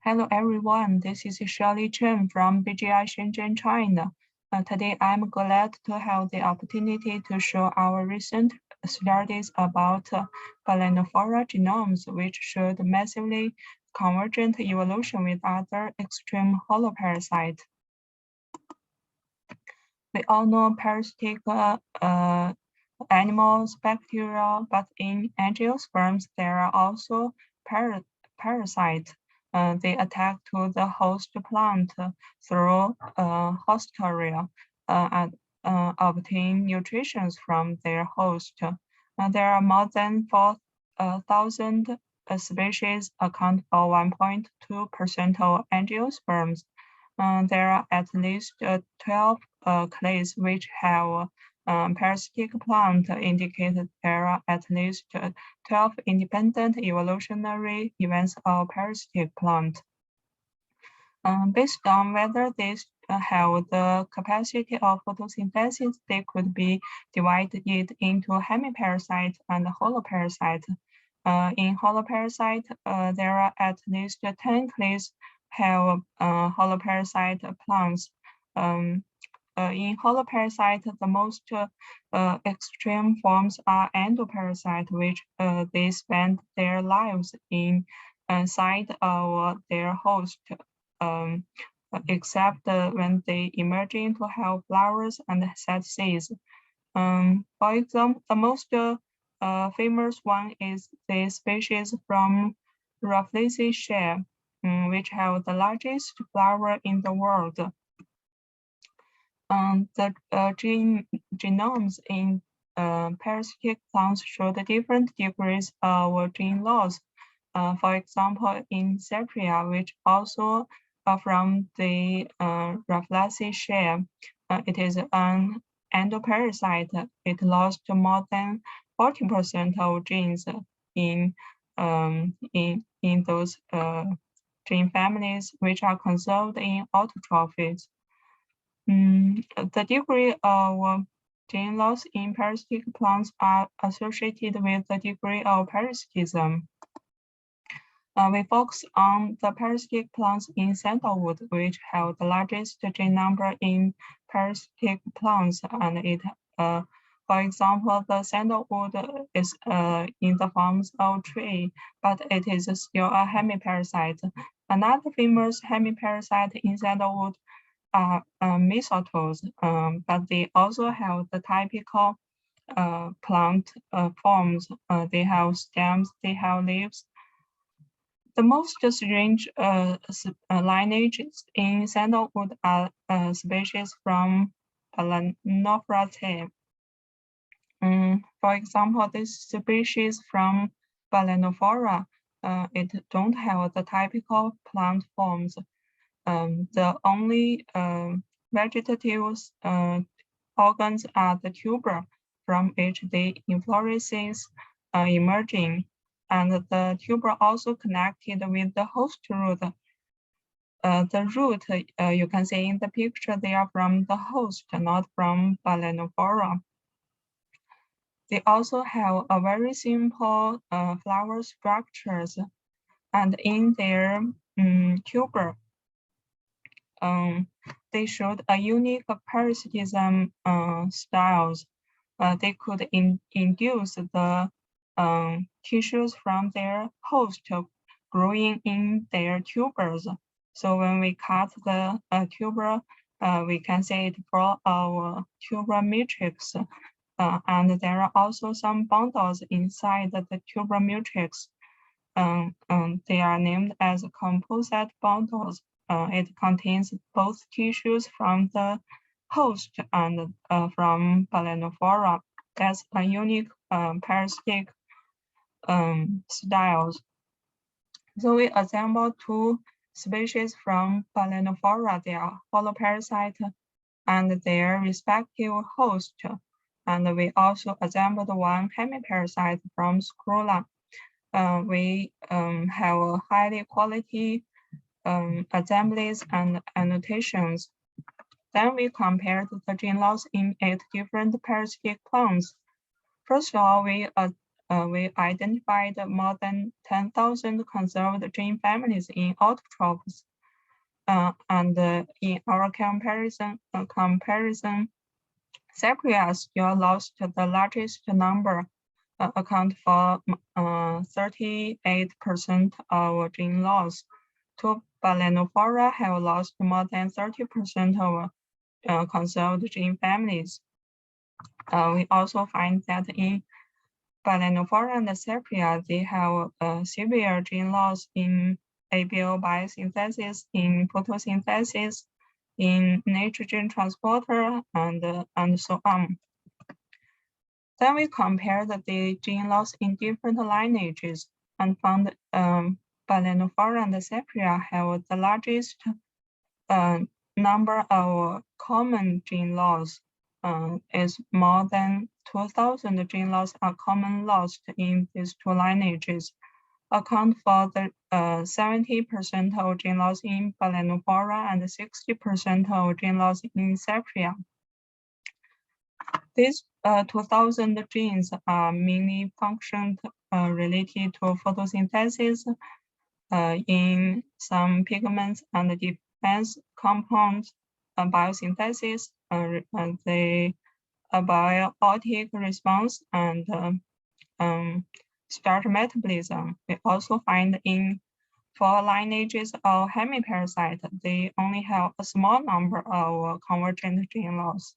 Hello everyone, this is Xiaolin Chen from BGI Shenzhen, China. Today I'm glad to have the opportunity to show our recent studies about Balanophora genomes, which showed massively convergent evolution with other extreme holoparasites. We all know parasitic animals, bacteria, but in angiosperms, there are also parasites. They attack to the host plant through hostoria and obtain nutrition from their host. There are more than 4,000 species, account for 1.2% of angiosperms. There are at least 12 clades which have parasitic plant indicated there are at least 12 independent evolutionary events of parasitic plant. Based on whether they have the capacity of photosynthesis, they could be divided into hemiparasite and holoparasite. In holoparasite, there are at least 10 clades have holoparasite plants. In holoparasite, the most extreme forms are endoparasite, which they spend their lives inside of their host, except when they emerge to have flowers and set seeds. For example, the most famous one is the species from Rafflesia shell, which have the largest flower in the world. The genomes in parasitic plants show the different degrees of gene loss. For example, in Cypria, which also from the Rafflesia shell, it is an endoparasite. It lost more than 40% of genes in those gene families which are conserved in autotrophies. The degree of gene loss in parasitic plants are associated with the degree of parasitism. We focus on the parasitic plants in sandalwood, which have the largest gene number in parasitic plants, and it, for example, the sandalwood is in the forms of tree, but it is still a hemiparasite. Another famous hemiparasite in sandalwood are mistletoes, but they also have the typical plant forms. They have stems, they have leaves. The most strange lineages in sandalwood are species from Balanophora. For example, this species from Balanophora, it don't have the typical plant forms. The only vegetative organs are the tuber, from which the inflorescence emerging, and the tuber also connected with the host root. The root, you can see in the picture, they are from the host, not from Balanophora. They also have a very simple flower structures, and in their tuber, they showed a unique parasitism styles. They could induce the tissues from their host growing in their tubers. So when we cut the tuber, we can see it for our tuber matrix. And there are also some bundles inside the tuber matrix. They are named as composite bundles. It contains both tissues from the host and from Balanophora. That's a unique parasitic styles. So we assembled two species from Balanophora. They are holoparasite and their respective host. And we also assembled one hemiparasite from Scrolla. We have a highly quality assemblies and annotations. Then we compared the gene loss in 8 different parasitic plants. First of all, we we identified more than 10,000 conserved gene families in autotrophs. And in our comparison, Sapria still lost the largest number, account for 38% of gene loss. Two Balanophora have lost more than 30% of conserved gene families. We also find that in Balanophora and Sapria, they have severe gene loss in ABO biosynthesis, in photosynthesis, in nitrogen transporter, and so on. Then we compared the gene loss in different lineages and found Balanophora and Sapria have the largest number of common gene loss. Is more than 2,000 gene loss are common lost in these two lineages, account for the 70% of gene loss in Balanophora and 60% of gene loss in Sapria. These 2,000 genes are mainly function related to photosynthesis in some pigments and defense compounds, biosynthesis, the biotic response, and start metabolism. We also find in 4 lineages of hemiparasite, they only have a small number of convergent gene loss.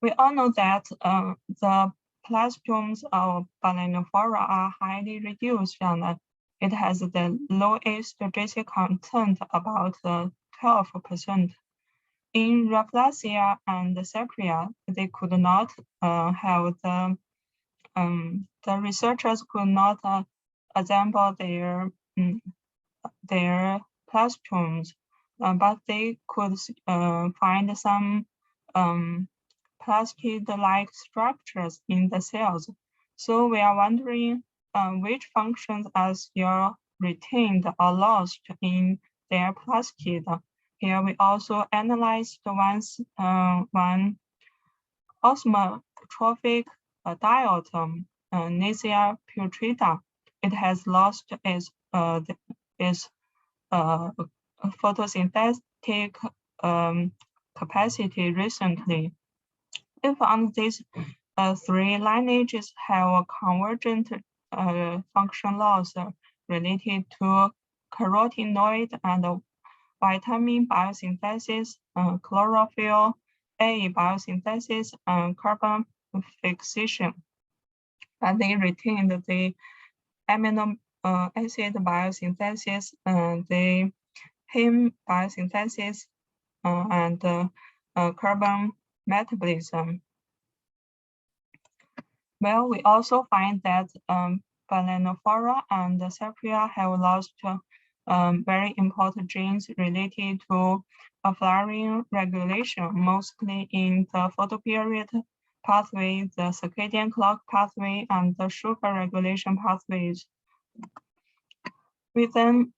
We all know that the plastomes of Balanophora are highly reduced, and it has the lowest GC content, about 12%. In Rafflesia and Sapria, they could not have the researchers could not assemble their plastomes, but they could find some plastid-like structures in the cells. So we are wondering which functions are still retained or lost in their plastid. Here we also analyzed one osmotrophic diatom, Nesia putrida. It has lost its photosynthetic capacity recently. We found these 3 lineages have a convergent function loss related to carotenoid and vitamin biosynthesis, chlorophyll A biosynthesis, and carbon fixation. But they retained the amino acid biosynthesis, the heme biosynthesis, and carbon metabolism. Well, we also find that Balanophora and Sapria have lost very important genes related to flowering regulation, mostly in the photoperiod pathway, the circadian clock pathway, and the sugar regulation pathways. We then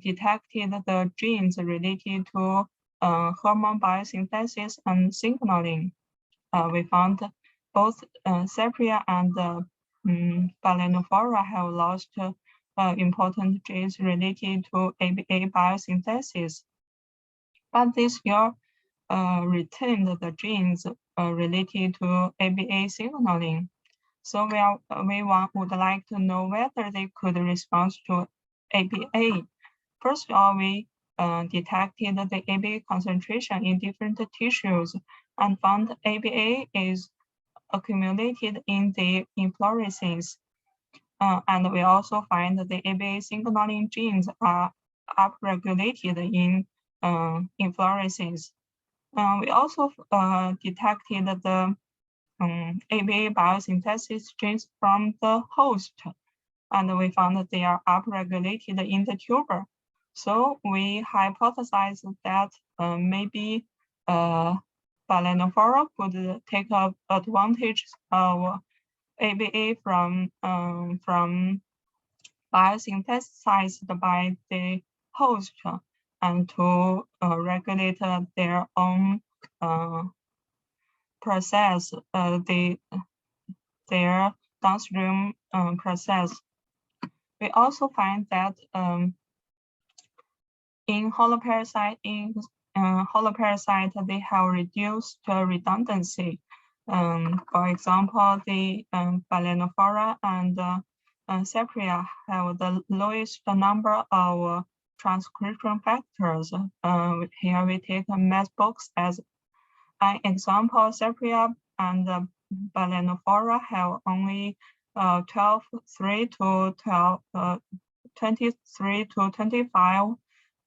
detected the genes related to hormone biosynthesis and signaling. We found both Sapria and Balanophora have lost important genes related to ABA biosynthesis, but they still retained the genes related to ABA signaling. So we would like to know whether they could respond to ABA. First of all, we detected the ABA concentration in different tissues and found ABA is accumulated in the inflorescence. And we also find that the ABA signaling genes are upregulated in inflorescence. We also detected the ABA biosynthesis genes from the host, and we found that they are upregulated in the tuber. So we hypothesized that maybe Balanophora could take advantage of ABA from biosynthesized by the host and to regulate their own process, their downstream process. We also find that in holoparasite, they have reduced redundancy. For example, the Balanophora and Sepria have the lowest number of transcription factors. Here we take Massbox as an example. Sepria and Balanophora have only 23 to 25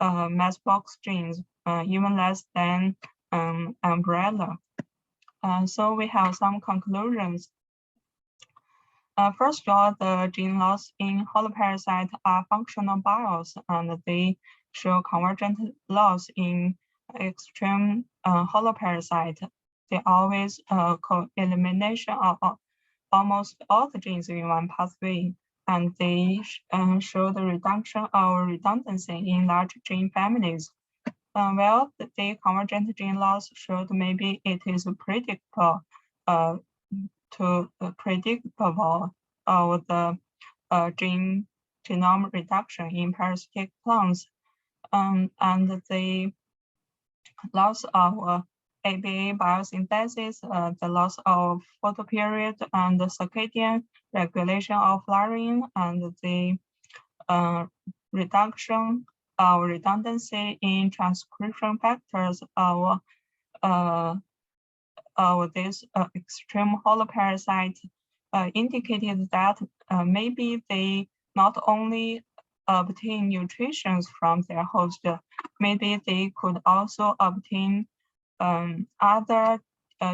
Massbox genes, even less than umbrella. So we have some conclusions. First of all, the gene loss in holoparasite are functional bias, and they show convergent loss in extreme holoparasite. They always co-elimination of almost all the genes in one pathway, and they show the reduction of redundancy in large gene families. Well, the convergent gene loss showed maybe it is predictable of the genome reduction in parasitic plants, and the loss of ABA biosynthesis, the loss of photoperiod, and the circadian regulation of flowering, and the reduction of redundancy in transcription factors of this extreme holoparasite indicated that maybe they not only obtain nutrition from their host, maybe they could also obtain other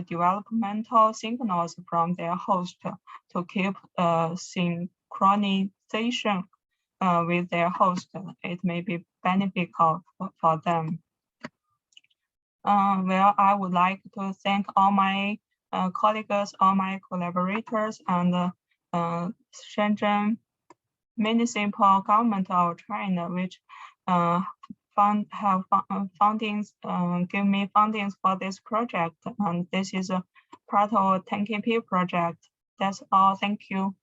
developmental signals from their host to keep synchronization with their host. It may be beneficial for them. Well, I would like to thank all my colleagues, all my collaborators, and Shenzhen municipal government of China, which have fundings, give me fundings for this project. And this is a part of 10KP project. That's all. Thank you.